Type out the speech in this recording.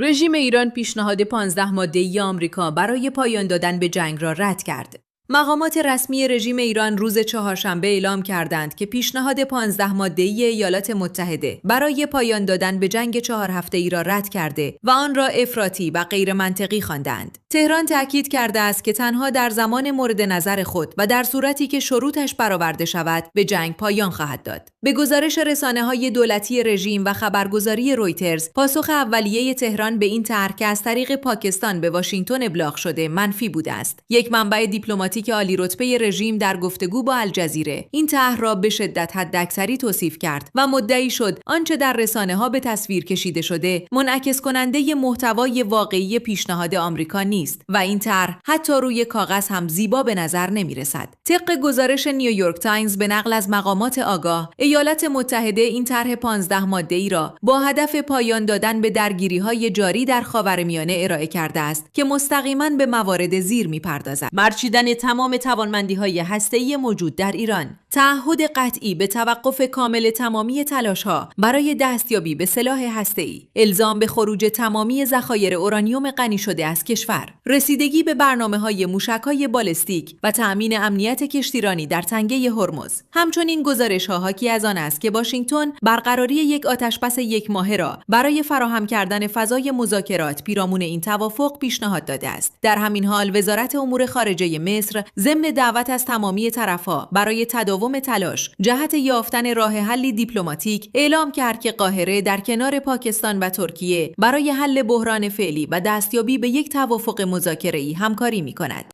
رژیم ایران پیشنهاد 15 ماده‌ای آمریکا برای پایان دادن به جنگ را رد کرد. مقامات رسمی رژیم ایران روز چهارشنبه اعلام کردند که پیشنهاد 15 ماده‌ای ایالات متحده برای پایان دادن به جنگ 4 هفته‌ای را رد کرده و آن را افراطی و غیر منطقی خواندند. تهران تاکید کرده است که تنها در زمان مورد نظر خود و در صورتی که شروطش برآورده شود به جنگ پایان خواهد داد. به گزارش رسانه‌های دولتی رژیم و خبرگزاری رویترز، پاسخ اولیه تهران به این طرح که از طریق پاکستان به واشنگتن ابلاغ شده منفی بوده است. یک منبع دیپلماتیک عالی رتبه رژیم در گفتگو با الجزیره این طرح را به شدت حداکثری توصیف کرد و مدعی شد آنچه در رسانه‌ها به تصویر کشیده شده منعکس کننده محتوای واقعی پیشنهاد آمریکا نیست و این طرح حتی روی کاغذ هم زیبا به نظر نمی‌رسد. طبق گزارش نیویورک تایمز به نقل از مقامات آگاه، ایالات متحده این طرح 15 ماده‌ای را با هدف پایان دادن به درگیری‌های جاری در خاورمیانه ارائه کرده است که مستقیما به موارد زیر می‌پردازد: برچیدن تمام توانمندی‌های هسته‌ای موجود در ایران، تعهد قطعی به توقف کامل تمامی تلاش‌ها برای دستیابی به سلاح هسته‌ای، الزام به خروج تمامی ذخایر اورانیوم غنی شده از کشور، رسیدگی به برنامه‌های موشک‌های بالستیک و تأمین امنیت کشتیرانی در تنگه هرمز. همچنین گزارش‌ها حاکی از آن است که واشنگتن برقراری یک آتش‌بس یک ماهه را برای فراهم کردن فضای مذاکرات پیرامون این توافق پیشنهاد داده است. در همین حال وزارت امور خارجه مصر ضمن دعوت از تمامی طرف‌ها برای تداوم تلاش جهت یافتن راه حلی دیپلماتیک اعلام کرد که قاهره در کنار پاکستان و ترکیه برای حل بحران فعلی و دستیابی به یک توافق مذاکره‌ای همکاری می‌کند.